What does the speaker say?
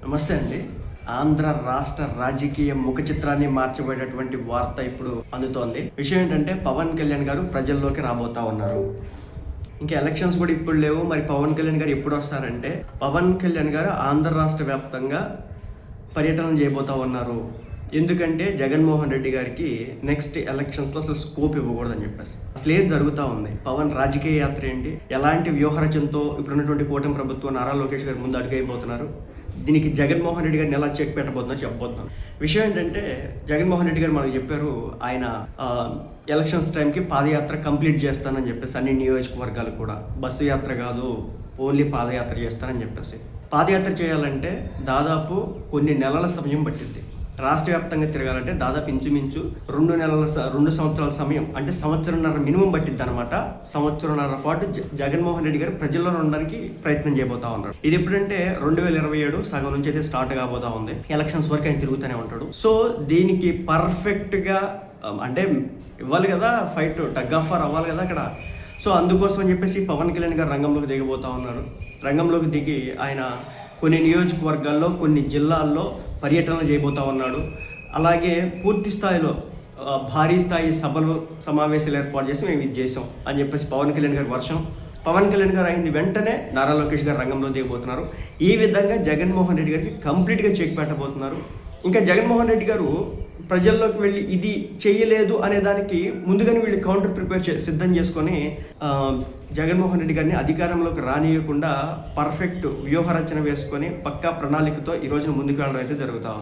నమస్తే అండి. ఆంధ్ర రాష్ట్ర రాజకీయ ముఖ చిత్రాన్ని మార్చబడేటువంటి వార్త ఇప్పుడు అందుతోంది. విషయం ఏంటంటే పవన్ కళ్యాణ్ గారు ప్రజల్లోకి రాబోతా ఉన్నారు. ఇంకా ఎలక్షన్స్ కూడా ఇప్పుడు లేవు. మరి పవన్ కళ్యాణ్ గారు ఎప్పుడు వస్తారంటే, పవన్ కళ్యాణ్ గారు ఆంధ్ర రాష్ట్ర వ్యాప్తంగా పర్యటన చేయబోతా ఉన్నారు. ఎందుకంటే జగన్మోహన్ రెడ్డి గారికి నెక్స్ట్ ఎలక్షన్స్లో అసలు స్కోప్ ఇవ్వకూడదని చెప్పేసి అసలు ఏం జరుగుతూ ఉంది, పవన్ రాజకీయ యాత్ర ఏంటి, ఎలాంటి వ్యూహరచనతో ఇప్పుడున్నటువంటి కూటమి ప్రభుత్వం నారా లోకేష్ గారు ముందు అడుగైపోతున్నారు, దీనికి జగన్మోహన్ రెడ్డి గారిని ఎలా చెక్ పెట్టబోతుందో చెప్పబోతున్నాను. విషయం ఏంటంటే, జగన్మోహన్ రెడ్డి గారు మనకు చెప్పారు, ఆయన ఎలక్షన్స్ టైంకి పాదయాత్ర కంప్లీట్ చేస్తానని చెప్పేసి అన్ని నియోజకవర్గాలు కూడా బస్సు యాత్ర కాదు, ఓన్లీ పాదయాత్ర చేస్తానని చెప్పేసి. పాదయాత్ర చేయాలంటే దాదాపు కొన్ని నెలల సమయం పట్టింది. రాష్ట్ర వ్యాప్తంగా తిరగాలంటే దాదాపు ఇంచుమించు 2 సంవత్సరాల సమయం, అంటే సంవత్సరంన్నర మినిమం పట్టిద్ది అనమాట. సంవత్సరంన్నర పాటు జగన్మోహన్ రెడ్డి గారు ప్రజల్లో ఉండడానికి ప్రయత్నం చేయబోతా ఉన్నారు. ఇది ఎప్పుడంటే 2027 సగం నుంచి అయితే స్టార్ట్ కాబోతా ఉంది. ఎలక్షన్స్ వరకు ఆయన తిరుగుతూనే ఉంటాడు. సో దీనికి పర్ఫెక్ట్గా అంటే ఇవ్వాలి కదా, ఫైట్ టగ్ ఆఫ్ వార్ అవ్వాలి కదా అక్కడ. సో అందుకోసం అని చెప్పేసి పవన్ కళ్యాణ్ గారు రంగంలోకి దిగబోతా ఉన్నారు. రంగంలోకి దిగి ఆయన కొన్ని నియోజకవర్గాల్లో, కొన్ని జిల్లాల్లో పర్యటనలు చేయబోతా ఉన్నాడు. అలాగే పూర్తి స్థాయిలో భారీ స్థాయి సభలు, సమావేశాలు ఏర్పాటు చేసి మేము ఇది చేసాం అని చెప్పేసి పవన్ కళ్యాణ్ గారి వర్షం. పవన్ కళ్యాణ్ గారు అయింది వెంటనే నారా లోకేష్ గారు రంగంలో దిగబోతున్నారు. ఈ విధంగా జగన్మోహన్ రెడ్డి గారికి కంప్లీట్గా చెక్ పెట్టబోతున్నారు. ఇంకా జగన్మోహన్ రెడ్డి గారు ప్రజల్లోకి వెళ్ళి ఇది చేయలేదు అనే దానికి ముందుగానే వీళ్ళు కౌంటర్ సిద్ధం చేసుకొని జగన్మోహన్ రెడ్డి గారిని అధికారంలోకి రానియకుండా పర్ఫెక్ట్ వ్యూహరచన వేసుకొని పక్కా ప్రణాళికతో ఈ రోజున ముందుకు వెళ్ళడం అయితే జరుగుతా ఉంది.